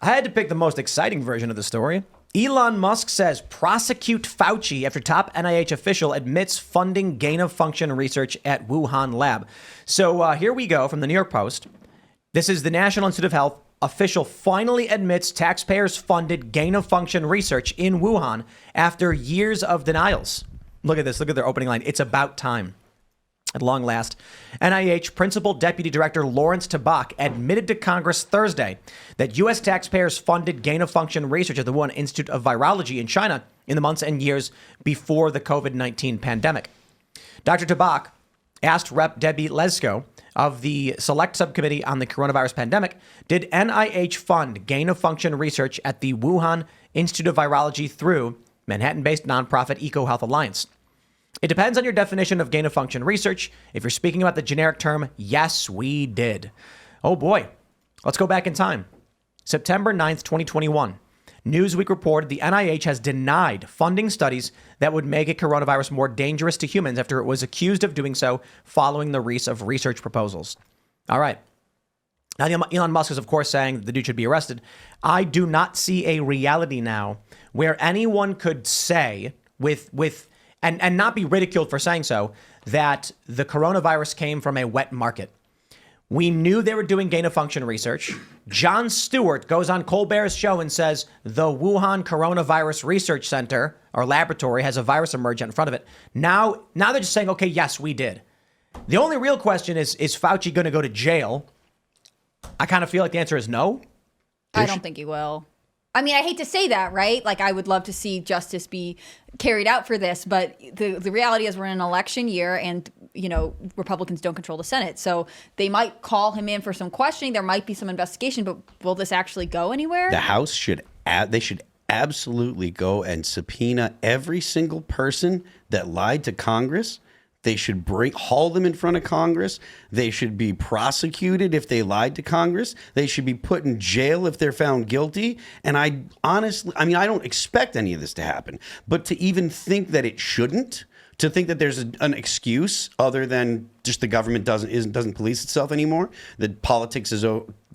I had to pick the most exciting version of the story. Elon Musk says prosecute Fauci after top NIH official admits funding gain-of-function research at Wuhan lab. So here we go from the New York Post. This is the National Institute of Health official finally admits taxpayers funded gain-of-function research in Wuhan after years of denials. Look at this. Look at their opening line. It's about time. At long last, NIH Principal Deputy Director Lawrence Tabak admitted to Congress Thursday that U.S. taxpayers funded gain-of-function research at the Wuhan Institute of Virology in China in the months and years before the COVID-19 pandemic. Dr. Tabak asked Rep. Debbie Lesko of the Select Subcommittee on the Coronavirus Pandemic, did NIH fund gain-of-function research at the Wuhan Institute of Virology through Manhattan-based nonprofit EcoHealth Alliance? It depends on your definition of gain-of-function research. If you're speaking about the generic term, yes, we did. Oh boy. Let's go back in time. September 9th, 2021. Newsweek reported the NIH has denied funding studies that would make a coronavirus more dangerous to humans after it was accused of doing so following the release of research proposals. All right. Now, Elon Musk is, of course, saying the dude should be arrested. I do not see a reality now where anyone could say and not be ridiculed for saying so, that the coronavirus came from a wet market. We knew they were doing gain-of-function research. Jon Stewart goes on Colbert's show and says the Wuhan Coronavirus Research Center or laboratory has a virus emerge out in front of it. Now they're just saying, okay, yes, we did. The only real question is Fauci going to go to jail? I kind of feel like the answer is no. I don't think he will. I mean, I hate to say that, right? Like, I would love to see justice be carried out for this, but the reality is we're in an election year and, Republicans don't control the Senate. So they might call him in for some questioning. There might be some investigation, but will this actually go anywhere? The House should absolutely go and subpoena every single person that lied to Congress. They should haul them in front of Congress. They should be prosecuted if they lied to Congress. They should be put in jail if they're found guilty. And I don't expect any of this to happen. But to even think that it shouldn't, to think that there's an excuse other than just the government doesn't police itself anymore, that politics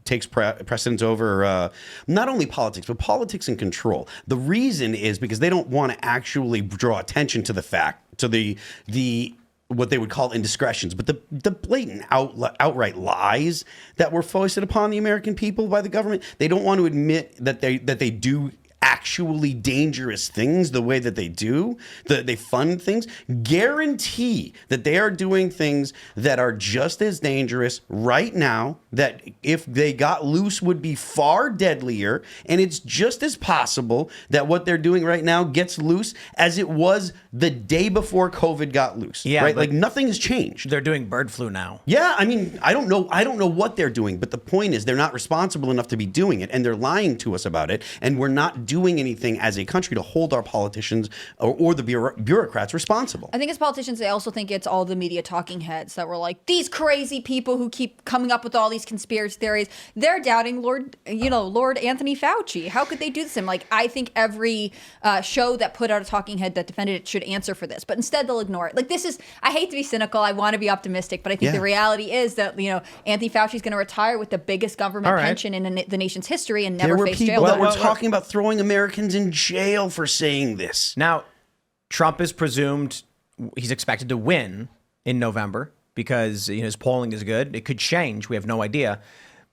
takes precedence over not only politics, but politics and control. The reason is because they don't want to actually draw attention to the fact, to the what they would call indiscretions, but the blatant outright lies that were foisted upon the American people by the government. They don't want to admit that they do actually dangerous things the way that they do, that they fund things. Guarantee that they are doing things that are just as dangerous right now, that if they got loose would be far deadlier. And it's just as possible that what they're doing right now gets loose as it was the day before COVID got loose. Yeah, right? Like nothing has changed. They're doing bird flu now. Yeah, I mean, I don't know what they're doing, but the point is they're not responsible enough to be doing it, and they're lying to us about it, and we're not doing anything as a country to hold our politicians or the bureaucrats responsible. I think as politicians, they also think it's all the media talking heads that were like, these crazy people who keep coming up with all these conspiracy theories. They're doubting Lord Anthony Fauci. How could they do this? And I think every show that put out a talking head that defended it should answer for this, but instead they'll ignore it. I hate to be cynical. I want to be optimistic, but I think the reality is that, Anthony Fauci is going to retire with the biggest government pension in the nation's history and never face jail. There were people that were talking about throwing Americans in jail for saying this. Now, Trump is presumed, he's expected to win in November because his polling is good. It could change. We have no idea.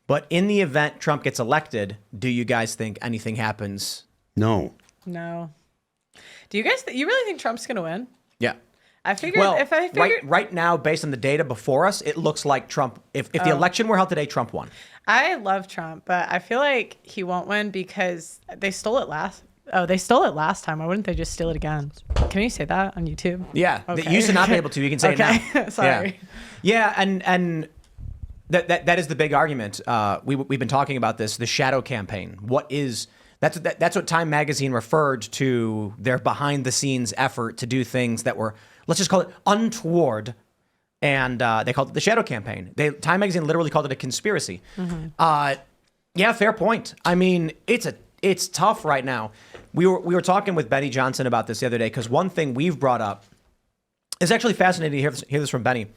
But in the event Trump gets elected, do you guys think anything happens? No. Do you guys, you really think Trump's going to win? Yeah. I figured, right now, based on the data before us, it looks like Trump, if the election were held today, Trump won. I love Trump, but I feel like he won't win because they stole it last time. Why wouldn't they just steal it again? Can you say that on YouTube? Yeah. Okay. You used to not be able to. You can say it now. Sorry. Yeah, and that is the big argument. We've been talking about this, the shadow campaign. That's what Time Magazine referred to their behind-the-scenes effort to do things that were, let's just call it untoward, and they called it the shadow campaign. Time Magazine literally called it a conspiracy. Mm-hmm. Yeah, fair point. I mean, it's tough right now. We were talking with Benny Johnson about this the other day because one thing we've brought up is actually fascinating to hear this from Benny.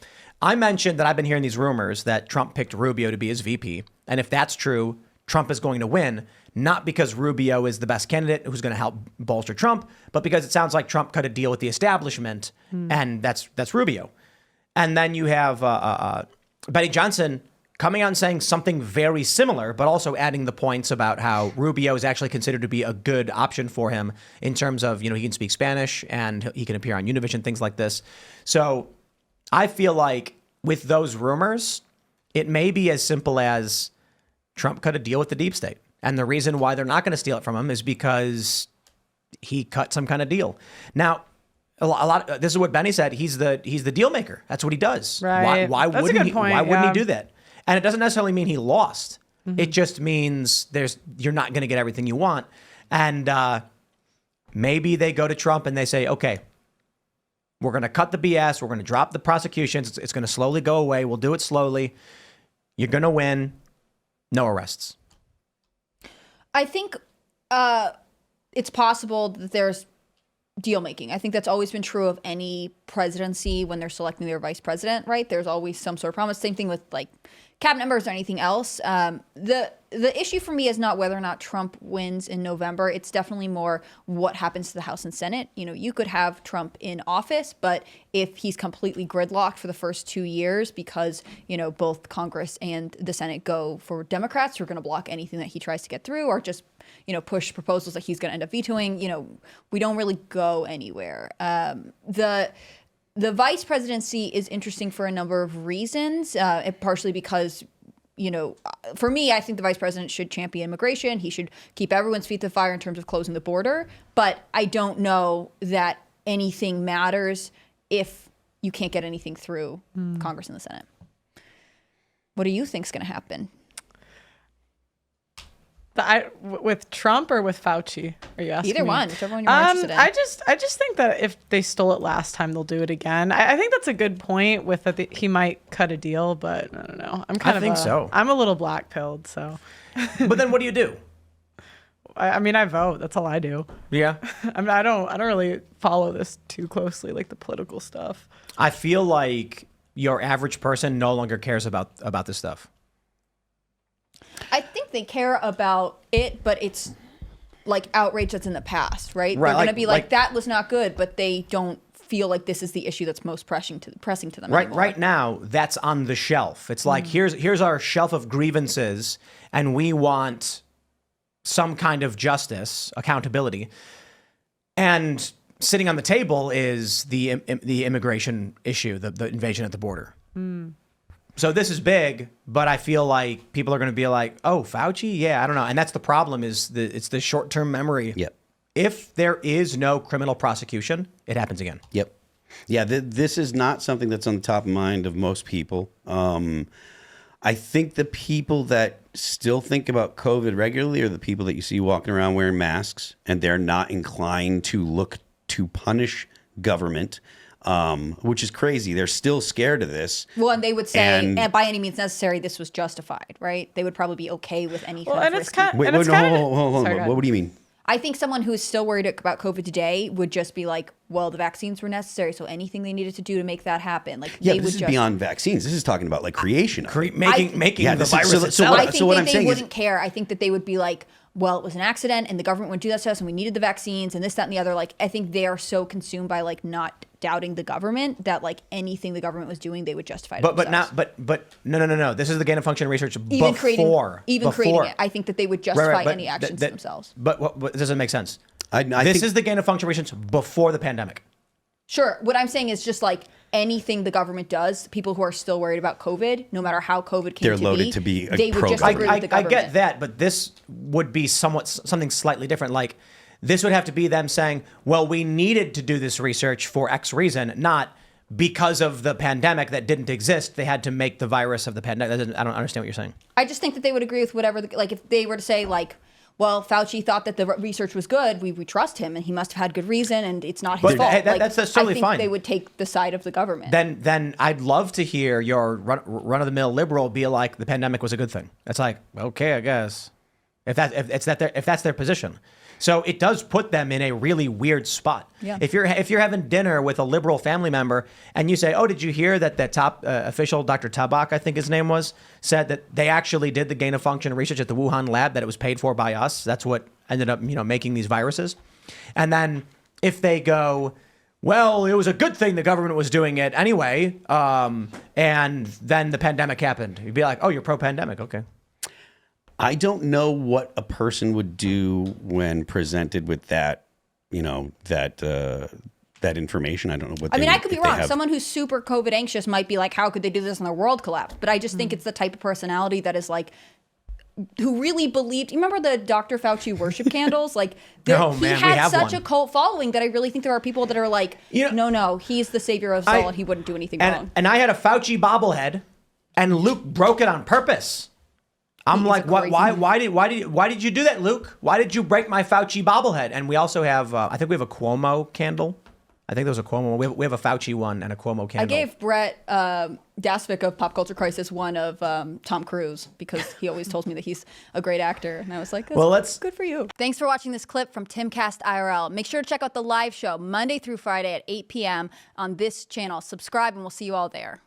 I mentioned that I've been hearing these rumors that Trump picked Rubio to be his VP, and if that's true, Trump is going to win, not because Rubio is the best candidate who's going to help bolster Trump, but because it sounds like Trump cut a deal with the establishment, and that's Rubio. And then you have Benny Johnson coming out and saying something very similar, but also adding the points about how Rubio is actually considered to be a good option for him in terms of, he can speak Spanish and he can appear on Univision, things like this. So I feel like with those rumors, it may be as simple as Trump cut a deal with the deep state. And the reason why they're not going to steal it from him is because he cut some kind of deal. Now, this is what Benny said. He's the deal maker. That's what he does. Right. Why That's a wouldn't good he? point, Why wouldn't yeah. he do that? And it doesn't necessarily mean he lost. It just means you're not going to get everything you want. And maybe they go to Trump and they say, okay, we're going to cut the BS. We're going to drop the prosecutions. It's going to slowly go away. We'll do it slowly. You're going to win. No arrests. I think it's possible that there's deal making. I think that's always been true of any presidency when they're selecting their vice president, right? There's always some sort of promise. Same thing with like cabinet members or anything else. The issue for me is not whether or not Trump wins in November. It's definitely more what happens to the House and Senate. You could have Trump in office, but if he's completely gridlocked for the first 2 years because, both Congress and the Senate go for Democrats who are going to block anything that he tries to get through or just, push proposals that he's going to end up vetoing, we don't really go anywhere. The vice presidency is interesting for a number of reasons, partially because, for me, I think the vice president should champion immigration. He should keep everyone's feet to the fire in terms of closing the border. But I don't know that anything matters if you can't get anything through Congress and the Senate. What do you think is going to happen? With Trump or with Fauci? Are you asking Either me? one, whichever one you're more interested in. I just think that if they stole it last time, they'll do it again. I think that's a good point. With that, he might cut a deal, but I don't know. I'm a little black pilled, so. But then what do you do? I mean, I vote. That's all I do. Yeah. I don't really follow this too closely, like the political stuff. I feel like your average person no longer cares about this stuff. I think they care about it, but it's like outrage that's in the past, right? Right, They're going to be like, that was not good, but they don't feel like this is the issue that's most pressing to them anymore. Right now, that's on the shelf. It's like, here's our shelf of grievances, and we want some kind of justice, accountability. And sitting on the table is the immigration issue, the invasion at the border. So this is big, but I feel like people are going to be like, oh, Fauci? Yeah, I don't know. And that's the problem is it's the short-term memory. Yep. If there is no criminal prosecution, it happens again. Yep. Yeah, this is not something that's on the top of mind of most people. I think the people that still think about COVID regularly are the people that you see walking around wearing masks, and they're not inclined to look to punish government. Which is crazy. They're still scared of this. Well, and they would say, and by any means necessary, this was justified, right? They would probably be okay with any kind of risky. Hold on. What do you mean? I think someone who's still worried about COVID today would just be like, well, the vaccines were necessary, so anything they needed to do to make that happen. Like, Yeah, they but would this is beyond vaccines. This is talking about like creation. Making Yeah, the this is- virus so itself. I think what that I'm they saying is- wouldn't care. I think that they would be like, well, it was an accident and the government would do that to us and we needed the vaccines and this, that, and the other. Like, I think they are so consumed by like not doubting the government that like anything the government was doing, they would justify it themselves. But no. This is the gain of function research Even before. creating it. I think that they would justify any actions to themselves. But what doesn't make sense. I This think- is the gain of function research before the pandemic. Sure. What I'm saying is just like anything the government does, people who are still worried about COVID, no matter how COVID came They're loaded to be they would just pro-government. agree with the I government. get that, but this would be something slightly different. Like, this would have to be them saying, well, we needed to do this research for X reason, not because of the pandemic that didn't exist. They had to make the virus of the pandemic. I don't understand what you're saying. I just think that they would agree with whatever, like if they were to say like, well, Fauci thought that the research was good, we trust him and he must have had good reason and it's not his But fault. hey, Like, that's totally I think fine. they would take the side of the government. Then I'd love to hear your run-of-the-mill liberal be like, the pandemic was a good thing. That's like, okay, I guess. if that's their position. So it does put them in a really weird spot. Yeah. If you're having dinner with a liberal family member and you say, "Oh, did you hear that the top official, Dr. Tabak, I think his name was, said that they actually did the gain of function research at the Wuhan lab, that it was paid for by us. That's what ended up, making these viruses." And then if they go, "Well, it was a good thing the government was doing it anyway," and then the pandemic happened, you'd be like, "Oh, you're pro-pandemic, okay." I don't know what a person would do when presented with that, that information. I don't know what. I could be wrong. Someone who's super COVID anxious might be like, "How could they do this and the world collapse?" But I just think it's the type of personality that is like, who really believed. You remember the Dr. Fauci worship candles? Like, he had such a cult following that I really think there are people that are like, no, he's the savior of us all, and he wouldn't do anything wrong. And I had a Fauci bobblehead, and Luke broke it on purpose. I'm like, what? Why did you do that, Luke? Why did you break my Fauci bobblehead? And we also have, I think we have a Cuomo candle. I think there was a Cuomo. We have a Fauci one and a Cuomo candle. I gave Brett Dasvik of Pop Culture Crisis one of Tom Cruise because he always tells me that he's a great actor, and I was like, that's good for you. Thanks for watching this clip from Timcast IRL. Make sure to check out the live show Monday through Friday at 8 p.m. on this channel. Subscribe, and we'll see you all there.